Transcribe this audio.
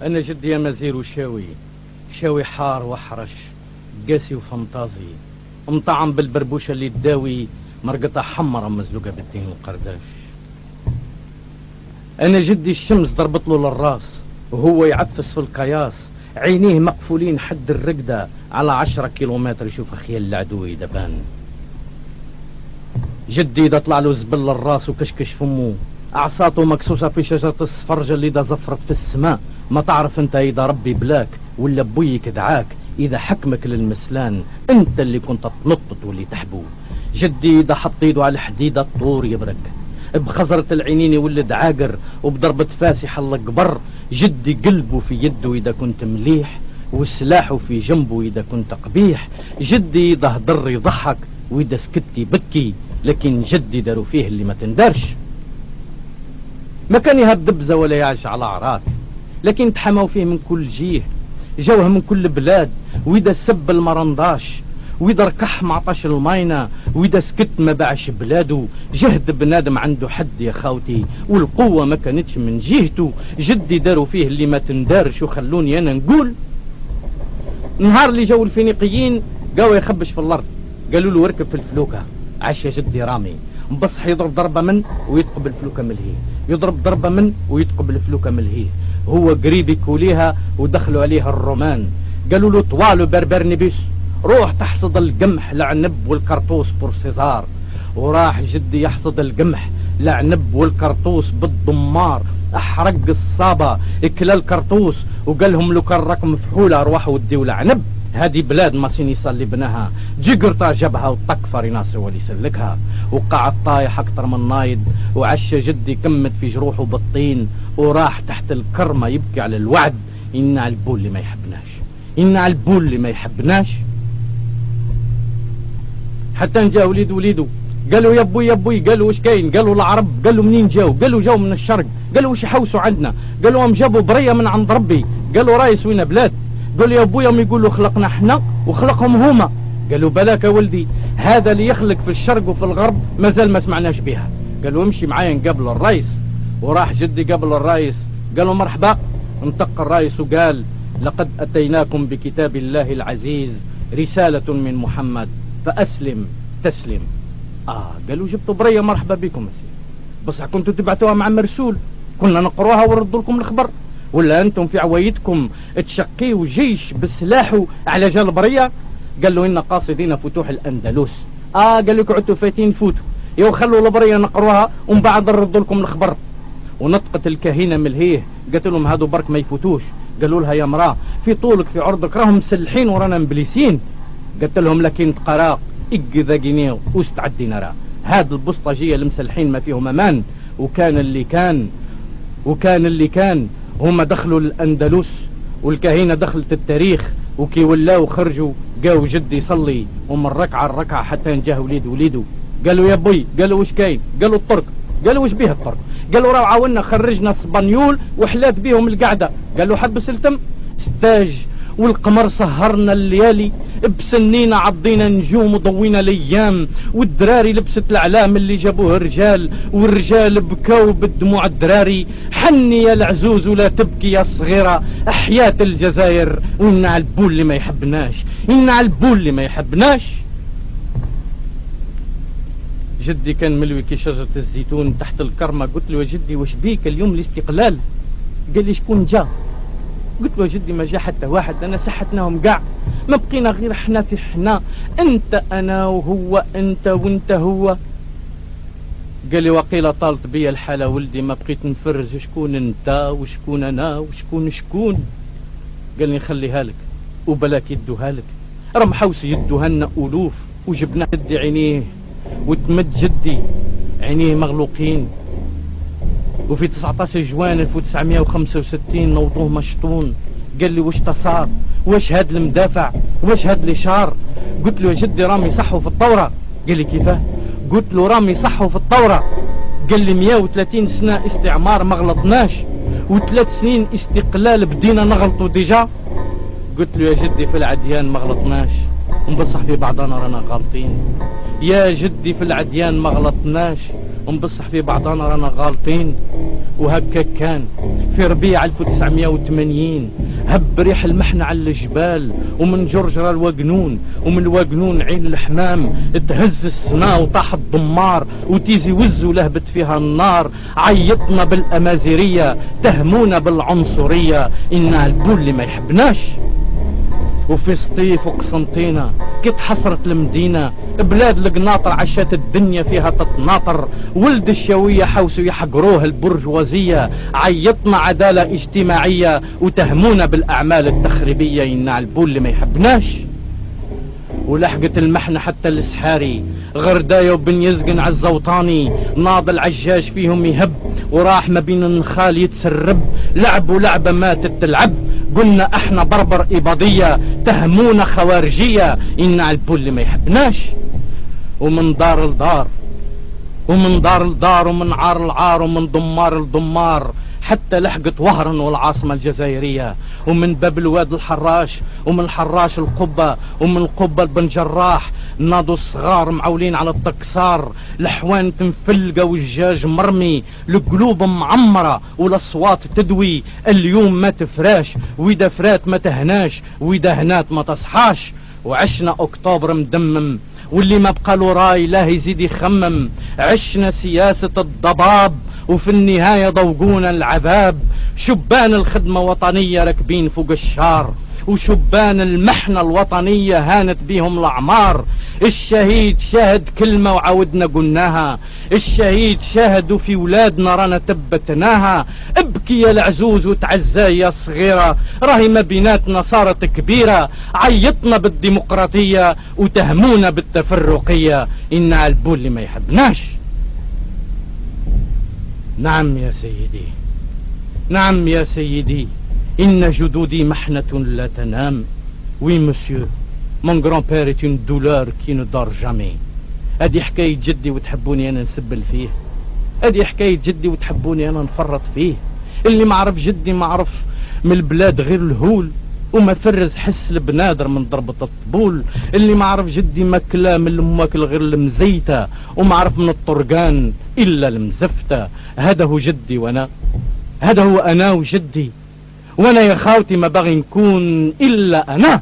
أنا جدي يا مزير وشاوي، شاوي حار وحرش، قاسي وفنطازي، مطعم بالبربوشة اللي تداوي مرقطة حمرة مزلوقة بالدين وقرداش. أنا جدي الشمس ضربت له للراس وهو يعفس في القياس، عينيه مقفولين حد الرقدة على 10 كيلومتر يشوف خيال العدو يدبان. جدي إذا طلع له زبل للراس وكشكش فمه، أعصاته مكسوسة في شجرة السفرجة اللي إذا زفرت في السماء، ما تعرف أنت إذا ربي بلاك ولا بويك دعاك، إذا حكمك للمسلان أنت اللي كنت تنطط واللي تحبو. جدي إذا حط يده على الحديدة الطور يبرك، بخزرة العينين يولد عاقر، وبضربة فاسحة القبر. جدي قلبه في يده إذا كنت مليح، وسلاحه في جنبه إذا كنت قبيح. جدي إذا هضر يضحك وإذا سكت يبكي، لكن جدي داروا فيه اللي ما تندرش. ما كان يهب دبزة ولا يعش على عراك، لكن تحموا فيه من كل جيه، جوه من كل بلاد. وإذا سب المرنداش، وإذا ركح ما عطاش الماينة، وإذا سكت ما باعش بلاده. جهد بنادم عنده حد يا خاوتي، والقوة ما كانتش من جهته. جدي داروا فيه اللي ما تندارش، وخلوني أنا نقول. نهار اللي جو الفينيقيين قاوا يخبش في الأرض، قالوا له اركب في الفلوكة. عاش يا جدي رامي مبصح يضرب ضربة من ويتقبل الفلوكة ملهيه، يضرب ضربة من ويتقبل الفلوكة ملهيه. هو قريب يكوليها ودخلوا عليها الرومان، قالوا له طوالو بربرنبيس روح تحصد القمح لعنب والكرطوس بور سيزار. وراح جدي يحصد القمح لعنب والكرطوس بالضمار، احرق الصابة اكل الكرطوس، وقال لهم لو كان راكم مفحولة روحوا وديو لعنب. هذه بلاد ما سينيصا اللي بناها، جقرطة جابها وطق فريناس هو اللي سلكها، وقعد طايح اكتر من نايد. وعشى جدي كمت في جروحه بالطين، وراح تحت الكرمة يبكي على الوعد. إن على البول اللي ما يحبناش، إن على البول اللي ما يحبناش. حتى جا وليده قالوا يا ابوي يا ابوي، قالوا وش كاين؟ قالوا العرب. قالوا منين جاو؟ قالوا جاو من الشرق. قالوا وش يحوسوا عندنا؟ قالوا هم جابوا بريه من عند ربي. قالوا رايس وين بلاد؟ قالوا يا ابويا هم يقولوا خلقنا احنا وخلقهم هما. قالوا بلاك يا ولدي، هذا اللي يخلق في الشرق وفي الغرب مازال ما سمعناش بها. قالوا امشي معايا نقابل الرئيس. وراح جدي قبل الرئيس، قالوا مرحبا. انطق الرئيس وقال لقد اتيناكم بكتاب الله العزيز رسالة من محمد فاسلم تسلم. قالوا جبتوا بريه مرحبا بكم، بس كنتوا تبعتوها مع مرسول، كنا نقروها ونردوا لكم الخبر، ولا انتم في عوايدكم تشقيوا جيش بسلاحه على جال بريه؟ قال له إن قاصدين فتوح الأندلس. قال لك عدتوا فاتين فوتوا، يو خلوا البريه نقروها ومن بعد نردوا لكم الخبر. ونطقت الكهينة ملهيه قالت لهم هادو برك ما يفوتوش. قالوا لها يا مراه في طولك في عرضك راهم مسلحين ورانا مبليسين. قالت لهم لكن تقراق اقذا جنيه واستعدينا راه هاد البسطجيه المسلحين ما فيهم امان. وكان اللي كان هما دخلوا الاندلس والكهينة دخلت التاريخ، وكي ولاو خرجوا قاو جدي يصلي ومن ركعة الركعة حتى جاه وليده. قالوا يا بوي، قالوا وش كاين؟ قالوا الطرق. قالوا وش بيه الطرق؟ قالوا راه عاونا خرجنا الصبانيول وحلات بيهم القعدة. قالوا حبس التم ستاج والقمر سهرنا الليالي، بسنينا عضينا نجوم وضوينا الايام، والدراري لبست الاعلام اللي جابوه الرجال، والرجال بكاو بالدموع الدراري. حني يا العزوز ولا تبكي يا الصغيره، احياة الجزائر وإن على البول اللي ما يحبناش، إن على البول اللي ما يحبناش. جدي كان ملوي كي شجرة الزيتون تحت الكرمة. قلت له يا جدي وش بيك اليوم الاستقلال؟ قال لي شكون جا؟ قلت له يا جدي ما جا حتى واحد، انا سحتناهم قاع، ما بقينا غير احنا في حنا، انت انا وهو، انت وانت هو. قال لي وقيل طالت بيا الحالة ولدي، ما بقيت نفرز شكون انت وشكون انا وشكون. قال لي خليها لك وبلاك يدوها لك، راه محوس يدوها لنا الوف، وجبنا جدي عينيه وتمد جدي عينيه مغلوقين. وفي 19 جوان 1965 نوضوه مشطون. قال لي واش تصار؟ واش هاد المدافع؟ واش هاد اللي شار؟ قلت له يا جدي رامي صحوا في الثورة. قال لي كيفاه؟ قلت له رامي صحوا في الثورة. قال لي 130 سنة استعمار ما غلطناش، و3 سنين استقلال بدينا نغلطوا ديجا. قلت له يا جدي في العديان ما غلطناش، نبصح في بعضنا رانا غالطين. يا جدي في العديان ما غلطناش، ونبصح في بعضنا رانا غالطين. وهكا كان في ربيع 1980 هب ريح المحنة على الجبال، ومن جرجرة الوقنون، ومن الوقنون عين الحمام تهز السماء وطاح الضمار، وتيزي وز ولهبت فيها النار. عيطنا بالأمازيرية، تهمونا بالعنصرية، إنا البول اللي ما يحبناش. وفي سطيف وقسنطينة كي تحصرت المدينة، بلاد القناطر عشات الدنيا فيها تتناطر. ولد الشاوية حوسوا يحقروه البرجوازية. عيطنا عدالة اجتماعية، وتهمونا بالأعمال التخريبية، إنا البول اللي ما يحبناش. ولحقت المحنة حتى الاسحاري، غرداية وبن يزقن عالزوطاني، ناض العجاج فيهم يهب، وراح ما بين النخال يتسرب. لعبوا لعبة ماتت تلعب، قلنا احنا بربر إباضية، تهمونا خوارجية، إنا البول اللي ما يحبناش. ومن دار لدار، ومن دار لدار، ومن عار لعار، ومن ضمار لضمار، حتى لحقت وهران والعاصمة الجزائرية. ومن باب الواد الحراش، ومن الحراش القبة، ومن القبة لبن جراح، ناضوا الصغار معولين على التكسار. الحوان تنفلقة والجاج مرمي، القلوب معمرة والاصوات تدوي. اليوم ما تفراش، واذا فرات ما تهناش، واذا هنات ما تصحاش. وعشنا اكتوبر مدمم، واللي ما بقى له راي لا يزيد يخمم. عشنا سياسة الضباب، وفي النهاية ضوقونا العذاب. شبان الخدمة وطنية راكبين فوق الشار، وشبان المحنة الوطنية هانت بيهم الأعمار. الشهيد شاهد كلمة وعاودنا قلناها، الشهيد شاهدوا في ولادنا رانا تبتناها. ابكي يا العزوز وتعزاي يا صغيرة، راهي ما بيناتنا صارت كبيرة. عيطنا بالديمقراطية وتهمونا بالتفرقية، إنا البول اللي ما يحبناش. نعم يا سيدي، نعم يا سيدي، إن جدودي محنة لا تنام. وي مسيو، مون غران بير est une douleur qui ne dort jamais. هذه حكاية جدي وتحبوني أنا نسبل فيه، هذه حكاية جدي وتحبوني أنا نفرط فيه. اللي ما عرف جدي ما عرف من البلاد غير الهول، وما فرز حس البنادر من ضربة الطبول. اللي ما عرف جدي ما كلا من الماكل غير المزيتة، وما عرف من الطرقان إلا المزفتة. هذا هو جدي، وأنا هذا هو أنا وجدي، وأنا يا خاوتي ما باغي نكون إلا أنا.